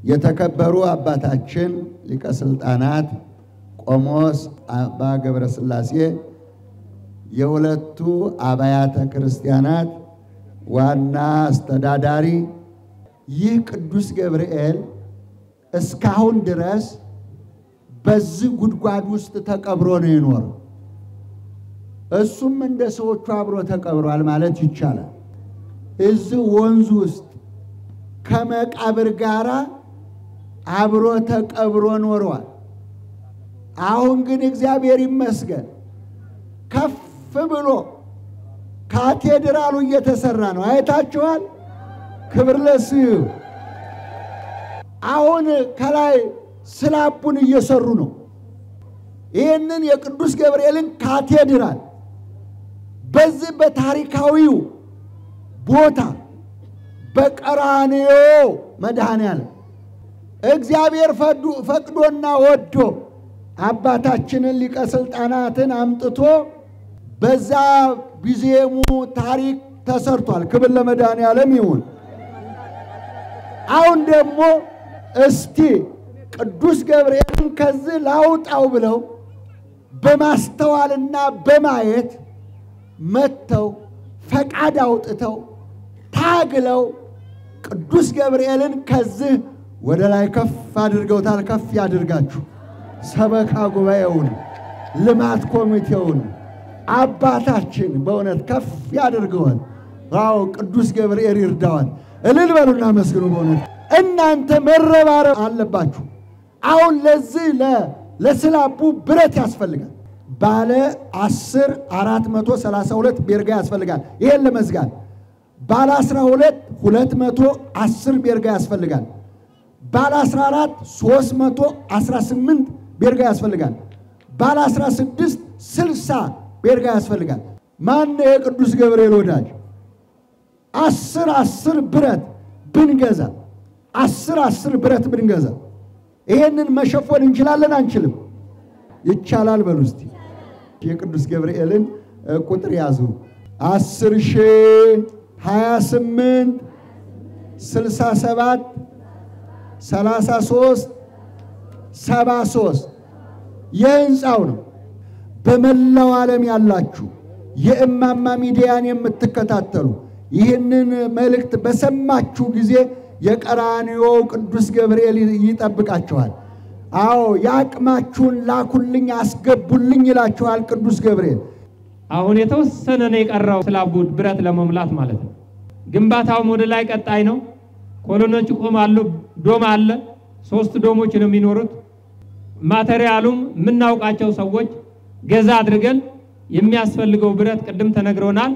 የተከበሩ አባታችን ሊቀ ስልጣናት ቆሞስ አባ ገብረ ሥላሴ የሁለቱ አብያተ ክርስቲያናት ዋና አስተዳዳሪ ይህ ቅዱስ ገብርኤል እስካሁን ድረስ በዚህ ጉድጓድ ውስጥ ተቀብሮ ነው የኖረው። እሱም እንደ ሰዎቹ አብሮ ተቀብሯል ማለት ይቻላል። እዚህ ወንዝ ውስጥ ከመቃብር ጋራ አብሮ ተቀብሮ ኖሯል። አሁን ግን እግዚአብሔር ይመስገን ከፍ ብሎ ካቴድራሉ እየተሰራ ነው። አይታችኋል? ክብር ለስዩ። አሁን ከላይ ስላቡን እየሰሩ ነው። ይህንን የቅዱስ ገብርኤልን ካቴድራል በዚህ በታሪካዊው ቦታ በቀራንዮ መድኃኔዓለም እግዚአብሔር ፈቅዶና ወዶ አባታችንን ሊቀ ስልጣናትን አምጥቶ በዛ ቢዜሙ ታሪክ ተሰርቷል። ክብር ለመድኃኔዓለም ይሁን። አሁን ደግሞ እስቲ ቅዱስ ገብርኤልን ከዚህ ላውጣው ብለው በማስተዋልና በማየት መተው ፈቃድ አውጥተው ታግለው ቅዱስ ገብርኤልን ከዚህ ወደ ላይ ከፍ አድርገውታል። ከፍ ያድርጋችሁ። ሰበካ ጉባኤውን ልማት ኮሚቴውን አባታችን በእውነት ከፍ ያድርገዋል። ዋው ቅዱስ ገብርኤል ይርዳዋል። እልል በሉና መስግኑ። በእውነት እናንተ መረባረብ አለባችሁ። አሁን ለዚህ ለስላቡ ብረት ያስፈልጋል። ባለ 10 432 ቤርጋ ያስፈልጋል። ይሄን ለመዝጋት ባለ 12 210 ቤርጋ ያስፈልጋል። ባለ 14 318 ቤርጋ ያስፈልጋል። ባለ 16 60 ቤርጋ ያስፈልጋል። ማን የቅዱስ ገብርኤል ወዳጅ 10 ብረት ብንገዛ 10 ብረት ብንገዛ ይሄንን መሸፈን እንችላለን አንችልም? ይቻላል። በሉ እስቲ የቅዱስ ገብርኤልን ቁጥር ያዙ። 10,000 28 67 33 73 የህንጻው ነው። በመላው ዓለም ያላችሁ የእማማ ሚዲያን የምትከታተሉ ይህንን መልእክት በሰማችሁ ጊዜ የቀራንዮ ቅዱስ ገብርኤል ይጠብቃችኋል። አዎ ያቅማችሁን ላኩልኝ አስገቡልኝ ይላችኋል ቅዱስ ገብርኤል። አሁን የተወሰነ ነው የቀረው ስላቡ ብረት ለመሙላት ማለት ነው። ግንባታው ወደ ላይ ቀጣይ ነው። ኮሎኖች ቆማሉ። ዶም አለ። 3 ዶሞች ነው የሚኖሩት። ማቴሪያሉም ምናውቃቸው ሰዎች ገዛ አድርገን የሚያስፈልገው ብረት ቅድም ተነግሮናል።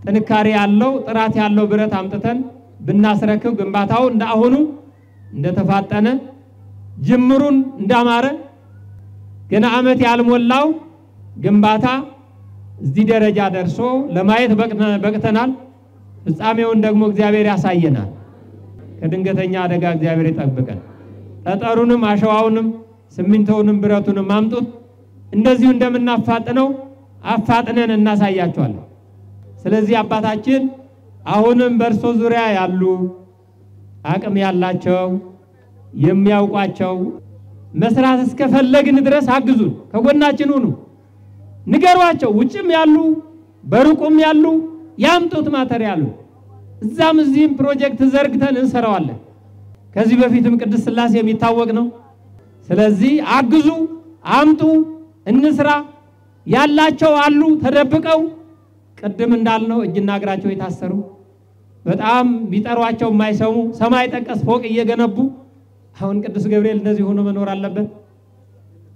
ጥንካሬ ያለው ጥራት ያለው ብረት አምጥተን ብናስረክብ ግንባታው እንዳሁኑ እንደተፋጠነ ጅምሩን እንዳማረ ገና ዓመት ያልሞላው ግንባታ እዚህ ደረጃ ደርሶ ለማየት በቅተናል። ፍጻሜውን ደግሞ እግዚአብሔር ያሳየናል። ከድንገተኛ አደጋ እግዚአብሔር ይጠብቀን። ጠጠሩንም አሸዋውንም ሲሚንቶውንም ብረቱንም አምጡት። እንደዚሁ እንደምናፋጥነው አፋጥነን እናሳያቸዋለን። ስለዚህ አባታችን አሁንም በርሶ ዙሪያ ያሉ አቅም ያላቸው የሚያውቋቸው መስራት እስከፈለግን ድረስ አግዙን፣ ከጎናችን ሁኑ፣ ንገሯቸው። ውጭም ያሉ በሩቁም ያሉ ያምጡት ማቴሪያሉ። እዛም እዚህም ፕሮጀክት ዘርግተን እንሰራዋለን። ከዚህ በፊትም ቅድስት ሥላሴ የሚታወቅ ነው። ስለዚህ አግዙ፣ አምጡ፣ እንስራ። ያላቸው አሉ ተደብቀው ቅድም እንዳልነው እጅና እግራቸው የታሰሩ በጣም ቢጠሯቸው የማይሰሙ ሰማይ ጠቀስ ፎቅ እየገነቡ አሁን ቅዱስ ገብርኤል እንደዚህ ሆኖ መኖር አለበት?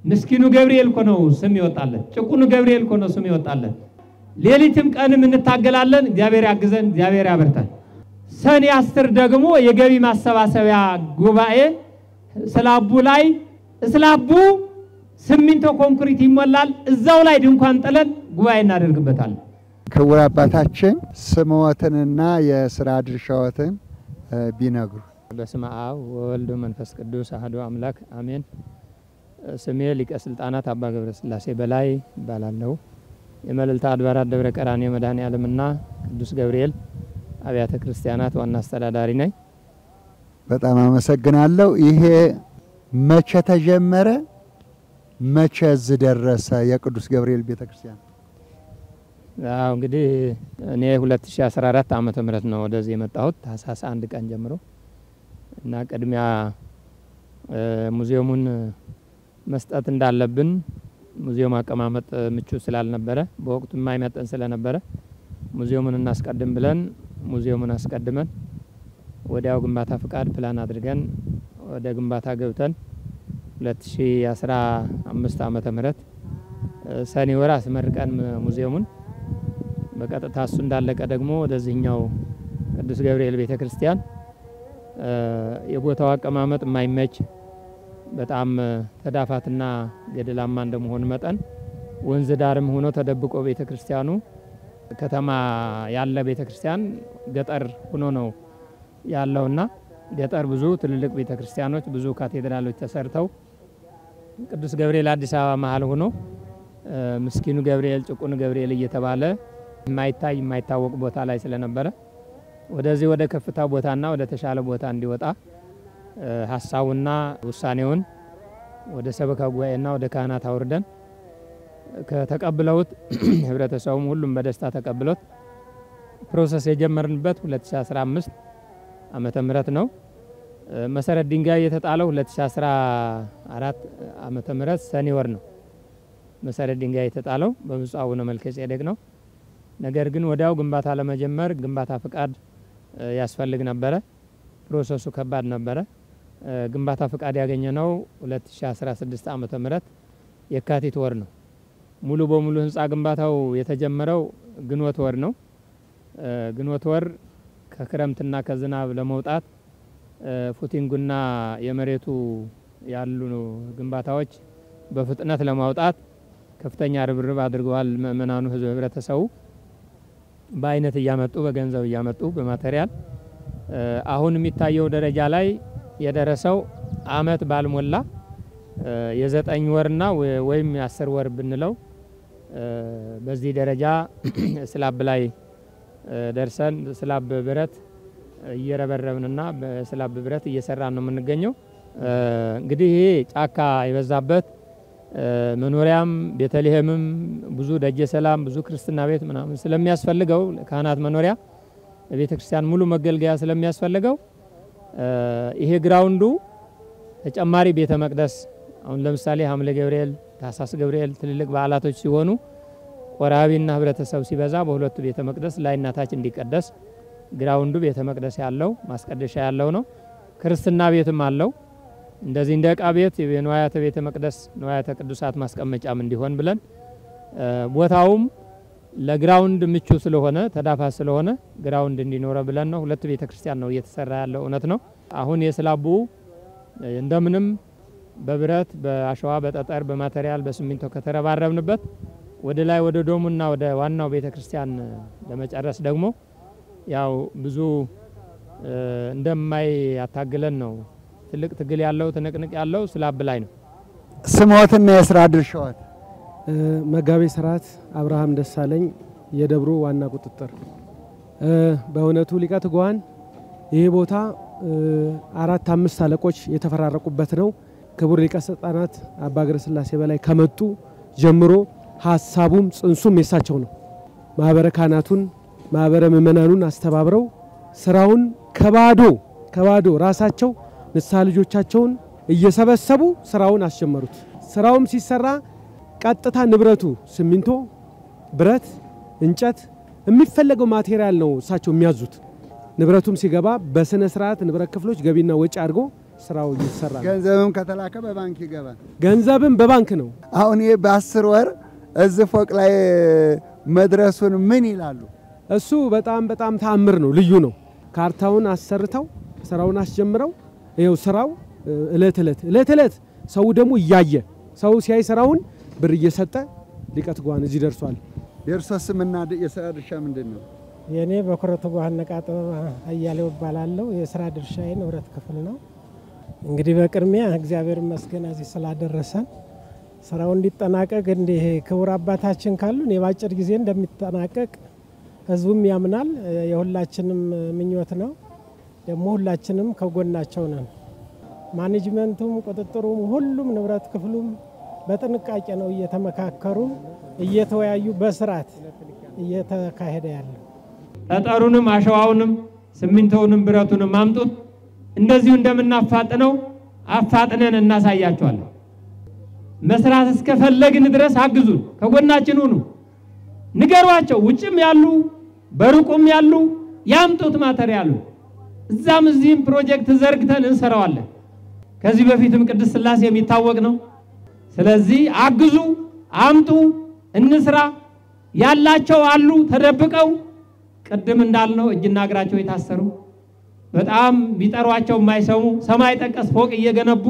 ምስኪኑ ገብርኤል እኮ ነው ስም ይወጣለት። ጭቁኑ ገብርኤል እኮ ነው ስም ይወጣለት። ሌሊትም ቀንም እንታገላለን። እግዚአብሔር ያግዘን፣ እግዚአብሔር ያበርታን። ሰኔ 10 ደግሞ የገቢ ማሰባሰቢያ ጉባኤ ስላቡ ላይ ስላቡ ሲሚንቶ ኮንክሪት ይሞላል። እዛው ላይ ድንኳን ጥለን ጉባኤ እናደርግበታለን። ክቡር አባታችን ስምዎትንና የሥራ ድርሻዎትን ቢነግሩ። በስመ አብ ወወልድ ወመንፈስ ቅዱስ አሐዱ አምላክ አሜን። ስሜ ሊቀ ስልጣናት አባ ገብረ ሥላሴ በላይ ይባላለሁ። የመልዕልተ አድባራት ደብረ ቀራንዮ መድኃኔዓለምና ቅዱስ ገብርኤል አብያተ ክርስቲያናት ዋና አስተዳዳሪ ነኝ። በጣም አመሰግናለሁ። ይሄ መቼ ተጀመረ? መቼ ደረሰ የቅዱስ ገብርኤል ቤተክርስቲያን? እንግዲህ እኔ 2014 ዓመተ ምህረት ነው ወደዚህ የመጣሁት ታህሳስ 1 ቀን ጀምሮ እና ቅድሚያ ሙዚየሙን መስጠት እንዳለብን ሙዚየም አቀማመጥ ምቹ ስላልነበረ በወቅቱ የማይመጠን ስለነበረ ሙዚየሙን እናስቀድም ብለን ሙዚየሙን አስቀድመን ወዲያው ግንባታ ፍቃድ ፕላን አድርገን ወደ ግንባታ ገብተን 2015 ዓመተ ምህረት ሰኔ ወር አስመርቀን ሙዚየሙን በቀጥታ እሱ እንዳለቀ ደግሞ ወደዚህኛው ቅዱስ ገብርኤል ቤተክርስቲያን የቦታው አቀማመጥ የማይመች በጣም ተዳፋትና ገደላማ እንደመሆን መጠን ወንዝ ዳርም ሆኖ ተደብቆ ቤተክርስቲያኑ ከተማ ያለ ቤተክርስቲያን ገጠር ሆኖ ነው ያለውና ገጠር ብዙ ትልልቅ ቤተክርስቲያኖች ብዙ ካቴድራሎች ተሰርተው ቅዱስ ገብርኤል አዲስ አበባ መሃል ሆኖ ምስኪኑ ገብርኤል ጭቁኑ ገብርኤል እየተባለ የማይታወቅ ቦታ ላይ ስለነበረ ወደዚህ ወደ ከፍታ ቦታና ወደ ተሻለ ቦታ እንዲወጣ ሐሳቡና ውሳኔውን ወደ ሰበካ ጉባኤና ወደ ካህናት አውርደን ከተቀበሉት ህብረተሰቡም ሁሉም በደስታ ተቀበሉት ፕሮሰስ የጀመርንበት 2015 ዓመተ ምህረት ነው። መሰረት ድንጋይ የተጣለው 2014 ዓመተ ምህረት ሰኔ ወር ነው። መሰረት ድንጋይ የተጣለው በብፁዕ አቡነ መልከጼዴቅ ነው። ነገር ግን ወዲያው ግንባታ ለመጀመር ግንባታ ፍቃድ ያስፈልግ ነበረ። ፕሮሰሱ ከባድ ነበረ። ግንባታ ፍቃድ ያገኘነው 2016 ዓመተ ምህረት የካቲት ወር ነው። ሙሉ በሙሉ ህንጻ ግንባታው የተጀመረው ግንቦት ወር ነው። ግንቦት ወር ከክረምትና ከዝናብ ለመውጣት ፉቲንጉና የመሬቱ ያሉ ግንባታዎች በፍጥነት ለማውጣት ከፍተኛ ርብርብ አድርገዋል። ምእመናኑ ህብረተሰቡ በአይነት እያመጡ በገንዘብ እያመጡ በማቴሪያል አሁን የሚታየው ደረጃ ላይ የደረሰው አመት ባልሞላ የ9 ወርና ወይም የ10 ወር ብንለው በዚህ ደረጃ ስላብ ላይ ደርሰን ስላብ ብረት እየረበረብንና በስላብ ብረት እየሰራን ነው የምንገኘው። እንግዲህ ይሄ ጫካ የበዛበት መኖሪያም ቤተልሔምም ብዙ ደጀ ሰላም ብዙ ክርስትና ቤት ምናምን ስለሚያስፈልገው ካህናት መኖሪያ ቤተክርስቲያን ሙሉ መገልገያ ስለሚያስፈልገው ይሄ ግራውንዱ ተጨማሪ ቤተ መቅደስ አሁን ለምሳሌ ሐምሌ ገብርኤል ታህሳስ ገብርኤል ትልልቅ በዓላቶች ሲሆኑ ቆራቢና ህብረተሰብ ሲበዛ በሁለቱ ቤተ መቅደስ ላይና ታች እንዲቀደስ ግራውንዱ ቤተ መቅደስ ያለው ማስቀደሻ ያለው ነው። ክርስትና ቤትም አለው። እንደዚህ እንደ ዕቃ ቤት የንዋያተ ቤተ መቅደስ ንዋያተ ቅዱሳት ማስቀመጫም እንዲሆን ብለን ቦታውም ለግራውንድ ምቹ ስለሆነ ተዳፋት ስለሆነ ግራውንድ እንዲኖር ብለን ነው። ሁለት ቤተ ክርስቲያን ነው እየተሰራ ያለው እውነት ነው። አሁን የስላቡ እንደምንም በብረት በአሸዋ በጠጠር በማቴሪያል በሲሚንቶ ከተረባረብንበት ወደ ላይ ወደ ዶሙና ወደ ዋናው ቤተ ክርስቲያን ለመጨረስ ደግሞ ያው ብዙ እንደማይ ያታገለን ነው። ትልቅ ትግል ያለው ትንቅንቅ ያለው ስላብ ላይ ነው። ስሞትና የሥራ ድርሻዎት? መጋቤ ሥርዓት አብርሃም ደሳለኝ የደብሩ ዋና ቁጥጥር። በእውነቱ ሊቀ ትጉሃን ይሄ ቦታ 4-5 አለቆች የተፈራረቁበት ነው። ክቡር ሊቀ ሥልጣናት አባ ገብረ ሥላሴ በላይ ከመጡ ጀምሮ ሐሳቡም ጽንሱም የሳቸው ነው። ማህበረ ካህናቱን ማህበረ ምእመናኑን አስተባብረው ስራውን ከባዶ ራሳቸው ንስሐ ልጆቻቸውን እየሰበሰቡ ስራውን አስጀመሩት። ስራውም ሲሰራ ቀጥታ ንብረቱ ሲሚንቶ፣ ብረት፣ እንጨት የሚፈለገው ማቴሪያል ነው እሳቸው የሚያዙት። ንብረቱም ሲገባ በስነ ስርዓት ንብረት ክፍሎች ገቢና ወጪ አድርጎ ስራው እየተሰራ ነው። ገንዘብም ከተላከ በባንክ ይገባል። ገንዘብም በባንክ ነው። አሁን ይሄ በ10 ወር እዚህ ፎቅ ላይ መድረሱን ምን ይላሉ? እሱ በጣም ተአምር ነው፣ ልዩ ነው። ካርታውን አሰርተው ስራውን አስጀምረው ይሄው ስራው እለት ሰው ደግሞ እያየ ሰው ሲያይ ስራውን ብር እየሰጠ ሊቀ ትጉሃን እዚህ ደርሷል። የእርሶ ስምና የሥራ ድርሻ ምንድነው? የኔ በኩረ ትጉሃን ነቃጦ አያሌው እባላለሁ። የሥራ ድርሻዬ ንብረት ክፍል ነው። እንግዲህ በቅድሚያ እግዚአብሔር ይመስገን እዚህ ስላደረሰን ስራው እንዲጠናቀቅ እንዲህ ክቡር አባታችን ካሉን የባጭር ጊዜ እንደሚጠናቀቅ ህዝቡም ያምናል፣ የሁላችንም ምኞት ነው። ደግሞ ሁላችንም ከጎናቸው ነን። ማኔጅመንቱም ቁጥጥሩም ሁሉም ንብረት ክፍሉም በጥንቃቄ ነው እየተመካከሩ እየተወያዩ በስርዓት እየተካሄደ ያለው። ጠጠሩንም አሸዋውንም ሲሚንቶውንም ብረቱንም አምጡት እንደዚሁ እንደምናፋጥነው አፋጥነን እናሳያቸዋለን። መስራት እስከፈለግን ድረስ አግዙን፣ ከጎናችን ሁኑ፣ ንገሯቸው። ውጭም ያሉ በሩቁም ያሉ ያምጡት ማቴሪያሉ። እዛም እዚህም ፕሮጀክት ዘርግተን እንሰራዋለን። ከዚህ በፊትም ቅድስት ሥላሴ የሚታወቅ ነው። ስለዚህ አግዙ፣ አምጡ፣ እንስራ። ያላቸው አሉ ተደብቀው ቅድም እንዳልነው እጅና እግራቸው የታሰሩ በጣም ቢጠሯቸው የማይሰሙ ሰማይ ጠቀስ ፎቅ እየገነቡ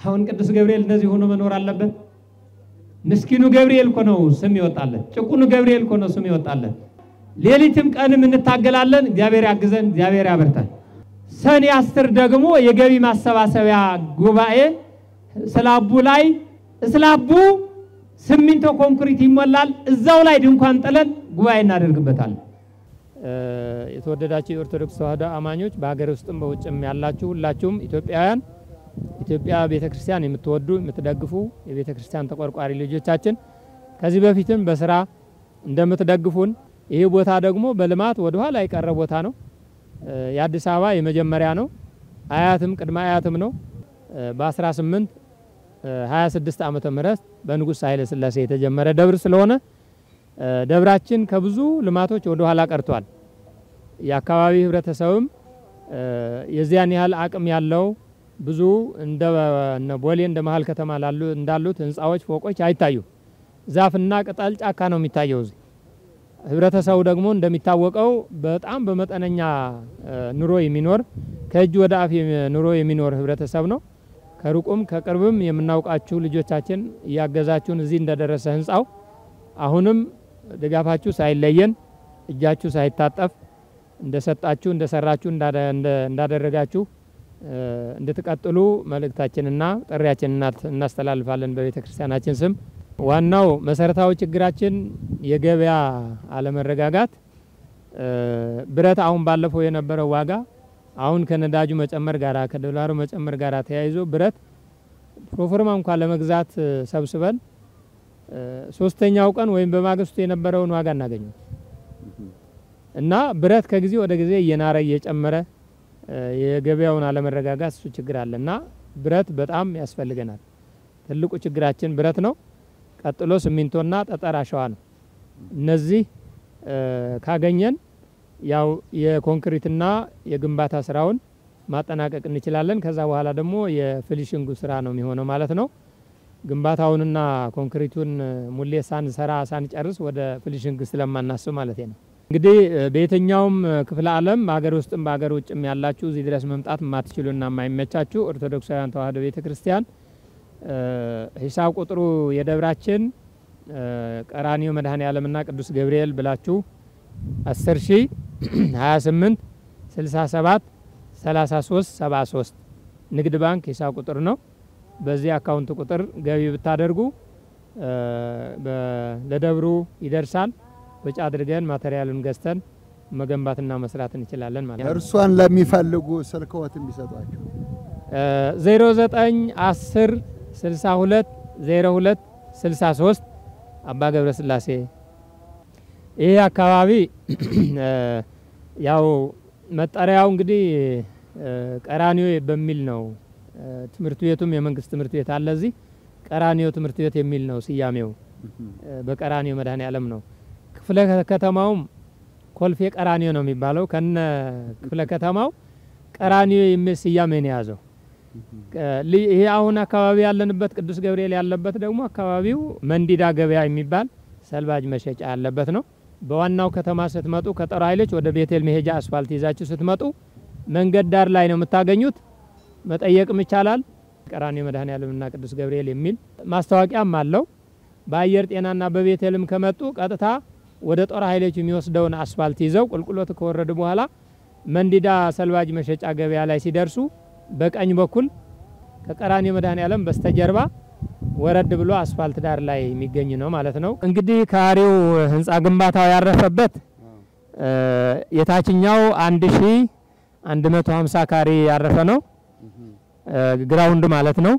አሁን ቅዱስ ገብርኤል እንደዚህ ሆኖ መኖር አለበት? ምስኪኑ ገብርኤል እኮ ነው ስም ይወጣለት፣ ጭቁኑ ገብርኤል እኮ ነው ስም ይወጣለት። ሌሊትም ቀንም እንታገላለን። እግዚአብሔር ያግዘን፣ እግዚአብሔር ያበርታን። ሰኔ 10 ደግሞ የገቢ ማሰባሰቢያ ጉባኤ ስላቡ ላይ ስላቡ ሲሚንቶ ኮንክሪት ይሞላል። እዛው ላይ ድንኳን ጥለን ጉባኤ እናደርግበታለን። የተወደዳችሁ የኦርቶዶክስ ተዋሕዶ አማኞች በሀገር ውስጥም በውጭም ያላችሁ ሁላችሁም ኢትዮጵያውያን ኢትዮጵያ ቤተክርስቲያን የምትወዱ የምትደግፉ የቤተክርስቲያን ተቆርቋሪ ልጆቻችን ከዚህ በፊትም በስራ እንደምትደግፉን ይሄ ቦታ ደግሞ በልማት ወደ ኋላ የቀረ ቦታ ነው። የአዲስ አበባ የመጀመሪያ ነው። አያትም ቅድመ አያትም ነው። በ1826 ዓመተ ምህረት በንጉስ ኃይለ ሥላሴ የተጀመረ ደብር ስለሆነ ደብራችን ከብዙ ልማቶች ወደ ኋላ ቀርቷል። የአካባቢ ህብረተሰብም የዚያን ያህል አቅም ያለው ብዙ እንደ ቦሌ እንደ መሃል ከተማ እንዳሉት ህንጻዎች ፎቆች አይታዩ። ዛፍና ቅጠል ጫካ ነው የሚታየው። ህብረተሰቡ ደግሞ እንደሚታወቀው በጣም በመጠነኛ ኑሮ የሚኖር ከእጅ ወደ አፍ ኑሮ የሚኖር ህብረተሰብ ነው። ከሩቁም ከቅርብም የምናውቃችሁ ልጆቻችን ያገዛችሁን እዚህ እንደደረሰ ህንጻው አሁንም ድጋፋችሁ ሳይለየን እጃችሁ ሳይታጠፍ እንደሰጣችሁ እንደሰራችሁ እንዳደረጋችሁ እንድትቀጥሉ መልእክታችንና ጥሪያችንን እናስተላልፋለን በቤተክርስቲያናችን ስም። ዋናው መሰረታዊ ችግራችን የገበያ አለመረጋጋት፣ ብረት አሁን ባለፈው የነበረው ዋጋ አሁን ከነዳጁ መጨመር ጋራ ከዶላሩ መጨመር ጋራ ተያይዞ ብረት ፕሮፎርማ እንኳን ለመግዛት ሰብስበን ሶስተኛው ቀን ወይም በማግስቱ የነበረውን ዋጋ እናገኘው እና ብረት ከጊዜ ወደ ጊዜ እየናረ እየጨመረ የገበያውን አለመረጋጋት እሱ ችግር አለና ብረት በጣም ያስፈልገናል። ትልቁ ችግራችን ብረት ነው። ቀጥሎ ሲሚንቶና ጠጠር አሸዋ ነው። እነዚህ ካገኘን ያው የኮንክሪትና የግንባታ ስራውን ማጠናቀቅ እንችላለን። ከዛ በኋላ ደግሞ የፊኒሺንጉ ስራ ነው የሚሆነው ማለት ነው። ግንባታውንና ኮንክሪቱን ሙሌ ሳንጨርስ ወደ ፊኒሺንግ ስለማናስብ ማለት ነው። እንግዲህ በየትኛውም ክፍለ ዓለም በሀገር ውስጥም በሀገር ውጭም ያላችሁ እዚህ ድረስ መምጣት የማትችሉና የማይመቻችሁ ኦርቶዶክሳውያን ተዋሕዶ ቤተክርስቲያን ሂሳብ ቁጥሩ የደብራችን ቀራኒዮ መድኃኔዓለምና ቅዱስ ገብርኤል ብላችሁ 10,028 67 33 73 ንግድ ባንክ ሂሳብ ቁጥር ነው። በዚህ አካውንት ቁጥር ገቢ ብታደርጉ ለደብሩ ይደርሳል። ወጪ አድርገን ማቴሪያሉን ገዝተን መገንባትና መስራት እንችላለን ማለት ነው። እርሷን ለሚፈልጉ ስልክዎት ቢሰጧቸው 0910 62 02 63 አባ ገብረ ሥላሴ። ይሄ አካባቢ ያው መጠሪያው እንግዲህ ቀራኒዮ በሚል ነው። ትምህርት ቤቱም የመንግስት ትምህርት ቤት አለ እዚህ። ቀራኒዮ ትምህርት ቤት የሚል ነው ስያሜው። በቀራኒዮ መድኃኔዓለም ነው። ክፍለ ከተማውም ኮልፌ ቀራኒዮ ነው የሚባለው። ከነ ክፍለ ከተማው ቀራኒዮ የሚል ስያሜ ነው ያዘው። ይሄ አሁን አካባቢ ያለንበት ቅዱስ ገብርኤል ያለበት ደግሞ አካባቢው መንዲዳ ገበያ የሚባል ሰልባጅ መሸጫ ያለበት ነው። በዋናው ከተማ ስትመጡ ከጦር ኃይሎች ወደ ቤቴል መሄጃ አስፋልት ይዛችሁ ስትመጡ መንገድ ዳር ላይ ነው የምታገኙት። መጠየቅም ይቻላል። ቀራኒዮ መድኃኔዓለምና ቅዱስ ገብርኤል የሚል ማስታወቂያም አለው። በአየር ጤናና በቤቴልም ከመጡ ቀጥታ ወደ ጦር ኃይሎች የሚወስደውን አስፋልት ይዘው ቁልቁሎት ከወረዱ በኋላ መንዲዳ ሰልባጅ መሸጫ ገበያ ላይ ሲደርሱ በቀኝ በኩል ከቀራኒዮ መድኃኔዓለም በስተጀርባ ወረድ ብሎ አስፋልት ዳር ላይ የሚገኝ ነው ማለት ነው። እንግዲህ ካሬው ህንጻ ግንባታው ያረፈበት የታችኛው 150 ካሬ ያረፈ ነው። ግራውንድ ማለት ነው።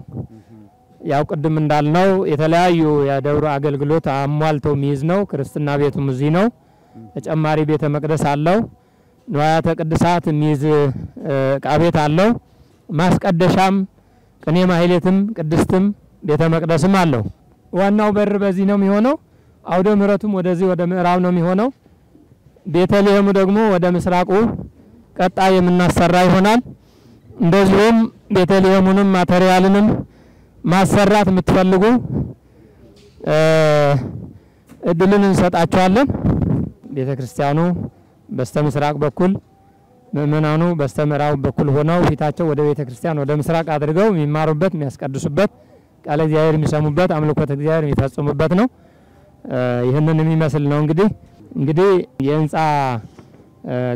ያው ቅድም እንዳልነው የተለያዩ የደብሩ አገልግሎት አሟልተው የሚይዝ ነው። ክርስትና ቤቱም እዚህ ነው። ተጨማሪ ቤተ መቅደስ አለው። ንዋያተ ቅድሳት የሚይዝ ዕቃ ቤት አለው። ማስቀደሻም ቅኔ ማህሌትም ቅድስትም ቤተ መቅደስም አለው። ዋናው በር በዚህ ነው የሚሆነው። አውደ ምሕረቱም ወደዚህ ወደ ምዕራብ ነው የሚሆነው። ቤተልሔሙ ደግሞ ወደ ምስራቁ ቀጣይ የምናሰራ ይሆናል። እንደዚሁም ቤተልሔሙንም ማቴሪያልንም ማሰራት የምትፈልጉ እድልን እንሰጣቸዋለን። ቤተክርስቲያኑ በስተምስራቅ በኩል ምእመናኑ በስተምዕራብ በኩል ሆነው ፊታቸው ወደ ቤተክርስቲያን ወደ ምስራቅ አድርገው የሚማሩበት የሚያስቀድሱበት ቃለ እግዚአብሔር የሚሰሙበት አምልኮተ እግዚአብሔር የሚፈጽሙበት ነው። ይህንን የሚመስል ነው። እንግዲህ የህንጻ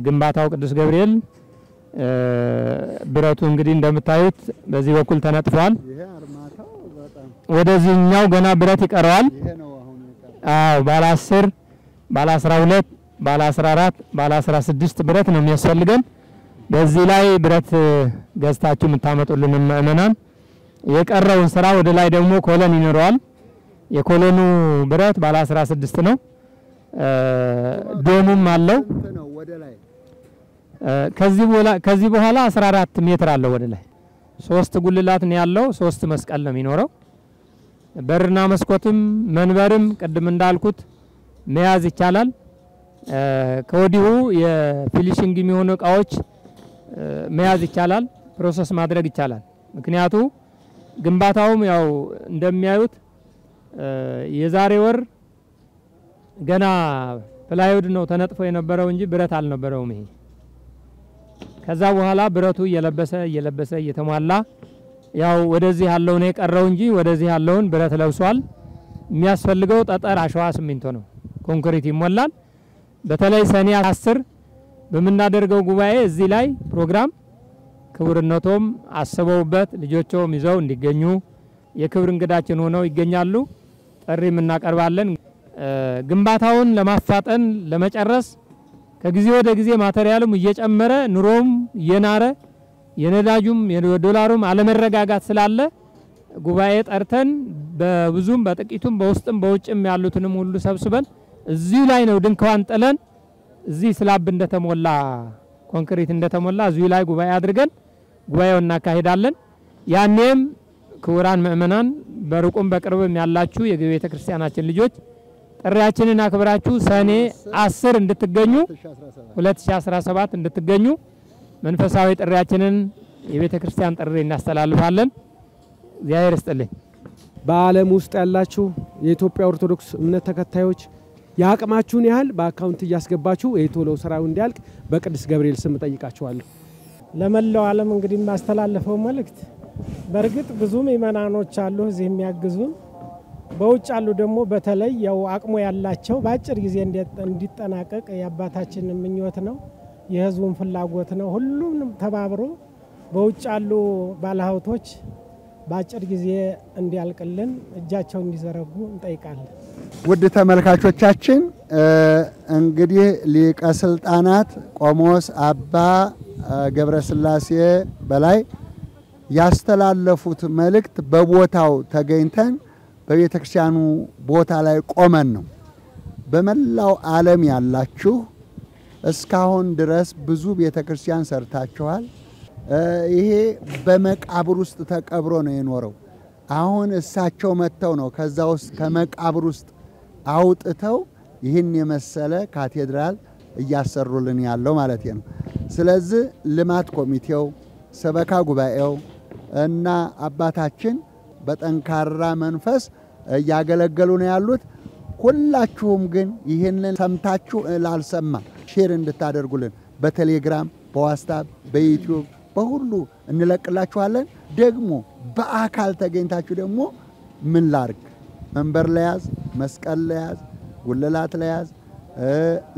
ግንባታው ቅዱስ ገብርኤል ብረቱ እንግዲህ እንደምታዩት በዚህ በኩል ተነጥፏል። ወደዚህኛው ገና ብረት ይቀረዋል። ባለ 10 ባለ 12 ባለ 14 ባለ 16 ብረት ነው የሚያስፈልገን። በዚህ ላይ ብረት ገዝታችሁ የምታመጡልን ምእመናን የቀረውን ስራ ወደ ላይ ደግሞ ኮለን ይኖረዋል። የኮሎኑ ብረት ባለ 16 ነው። ዶሙም አለው። ከዚህ በኋላ 14 ሜትር አለው ወደ ላይ 3 ጉልላት ነው ያለው። 3 መስቀል ነው የሚኖረው። በርና መስኮትም መንበርም ቅድም እንዳልኩት መያዝ ይቻላል። ከወዲሁ የፊኒሺንግ የሚሆኑ እቃዎች መያዝ ይቻላል፣ ፕሮሰስ ማድረግ ይቻላል። ምክንያቱ ግንባታውም ያው እንደሚያዩት የዛሬ ወር ገና ፕላይውድ ነው ተነጥፎ የነበረው እንጂ ብረት አልነበረውም። ይሄ ከዛ በኋላ ብረቱ እየለበሰ እየተሟላ ያው ወደዚህ ያለው ነው የቀረው እንጂ ወደዚህ ያለውን ብረት ለብሷል። የሚያስፈልገው ጠጠር፣ አሸዋ፣ ሲሚንቶ ነው። ኮንክሪት ይሞላል። በተለይ ሰኔ 10 በመናደርገው ጉባኤ እዚህ ላይ ፕሮግራም ክቡርነቶም አስበውበት ልጆቹም ይዘው እንዲገኙ የክብር እንግዳችን ሆነው ይገኛሉ። ጥሪም እናቀርባለን። ግንባታውን ለማፋጠን ለመጨረስ ከጊዜ ወደ ጊዜ ማቴሪያሉም እየጨመረ ኑሮም እየናረ የነዳጁም የዶላሩም አለመረጋጋት ስላለ ጉባኤ ጠርተን በብዙም በጥቂቱም በውስጥም በውጭም ያሉትንም ሁሉ ሰብስበን እዚህ ላይ ነው ድንኳን ጥለን እዚህ ስላብ እንደተሞላ ኮንክሪት እንደተሞላ እዚህ ላይ ጉባኤ አድርገን ጉባኤውን እናካሂዳለን። ያኔም ክቡራን ምእመናን በሩቁም በቅርብም ያላችሁ የቤተ ክርስቲያናችን ልጆች ጥሪያችንን አክብራችሁ ሰኔ 10 እንድትገኙ 2017 እንድትገኙ መንፈሳዊ ጥሪያችንን የቤተ ክርስቲያን ጥሪ እናስተላልፋለን። እግዚአብሔር ይስጥልኝ። በዓለም ውስጥ ያላችሁ የኢትዮጵያ ኦርቶዶክስ እምነት ተከታዮች ያቅማችሁን ያህል በአካውንት እያስገባችሁ የቶሎ ስራው እንዲያልቅ በቅዱስ ገብርኤል ስም ጠይቃችኋለሁ። ለመላው ዓለም እንግዲህ ማስተላለፈው መልእክት በርግጥ ብዙ ምእመናኖች አሉ እዚህ የሚያግዙን፣ በውጭ አሉ ደግሞ በተለይ ያው አቅሙ ያላቸው በአጭር ጊዜ እንዲጠናቀቅ የአባታችን ምኞት ነው፣ የህዝቡን ፍላጎት ነው። ሁሉንም ተባብሮ በውጭ አሉ ባለሀብቶች በአጭር ጊዜ እንዲያልቅልን እጃቸውን እንዲዘረጉ እንጠይቃለን። ውድ ተመልካቾቻችን እንግዲህ ሊቀ ስልጣናት ቆሞስ አባ ገብረስላሴ በላይ ያስተላለፉት መልእክት በቦታው ተገኝተን በቤተክርስቲያኑ ቦታ ላይ ቆመን ነው። በመላው ዓለም ያላችሁ እስካሁን ድረስ ብዙ ቤተክርስቲያን ሰርታችኋል። ይሄ በመቃብር ውስጥ ተቀብሮ ነው የኖረው። አሁን እሳቸው መተው ነው ከዛ ውስጥ ከመቃብር ውስጥ አውጥተው ይህን የመሰለ ካቴድራል እያሰሩልን ያለው ማለት ነው። ስለዚህ ልማት ኮሚቴው፣ ሰበካ ጉባኤው እና አባታችን በጠንካራ መንፈስ እያገለገሉ ነው ያሉት። ሁላችሁም ግን ይህንን ሰምታችሁ ላልሰማ ሼር እንድታደርጉልን በቴሌግራም፣ በዋትስአፕ፣ በዩቲዩብ በሁሉ እንለቅላችኋለን። ደግሞ በአካል ተገኝታችሁ ደግሞ ምን ላርግ፣ መንበር ለያዝ፣ መስቀል ለያዝ፣ ጉልላት ለያዝ፣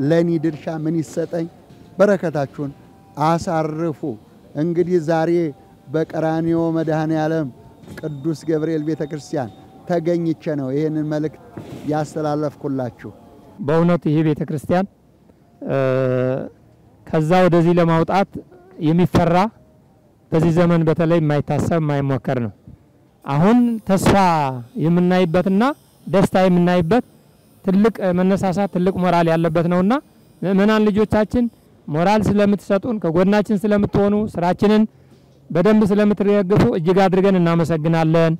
ለኒ ድርሻ ምን ይሰጠኝ፣ በረከታችሁን አሳርፉ። እንግዲህ ዛሬ በቀራንዮ መድኃኔዓለም ቅዱስ ገብርኤል ቤተክርስቲያን ተገኝቼ ነው ይሄንን መልእክት ያስተላለፍኩላችሁ። በእውነት ይሄ ቤተክርስቲያን ከዛ ወደዚህ ለማውጣት የሚፈራ በዚህ ዘመን በተለይ የማይታሰብ የማይሞከር ነው። አሁን ተስፋ የምናይበትና ደስታ የምናይበት ትልቅ መነሳሳት ትልቅ ሞራል ያለበት ነውና ምእመናን ልጆቻችን ሞራል ስለምትሰጡን ከጎናችን ስለምትሆኑ ስራችንን በደንብ ስለምትደግፉ እጅግ አድርገን እናመሰግናለን።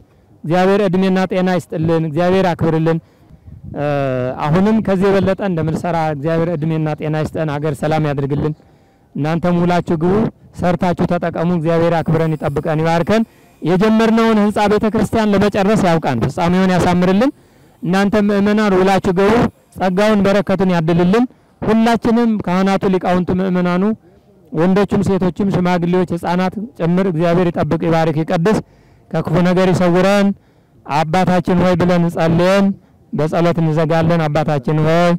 እግዚአብሔር እድሜና ጤና ይስጥልን፣ እግዚአብሔር አክብርልን። አሁንም ከዚህ የበለጠ እንደምንሰራ እግዚአብሔር እድሜና ጤና ይስጠን፣ ሀገር ሰላም ያድርግልን። እናንተም ሁላችሁ ግቡ፣ ሰርታችሁ ተጠቀሙ። እግዚአብሔር አክብረን ይጠብቀን ይባርከን። የጀመርነውን ህንጻ ቤተክርስቲያን ለመጨረስ ያውቃን፣ ፍጻሜውን ያሳምርልን። እናንተም ምእመናን ሁላችሁ ግቡ፣ ጸጋውን በረከቱን ያድልልን። ሁላችንም ካህናቱ፣ ሊቃውንቱ፣ ምእመናኑ ወንዶችም ሴቶችም ሽማግሌዎች ህፃናት ጭምር እግዚአብሔር ይጠብቅ ይባርክ ይቀድስ፣ ከክፉ ነገር ይሰውረን። አባታችን ሆይ ብለን ጸልየን በጸሎት እንዘጋለን። አባታችን ሆይ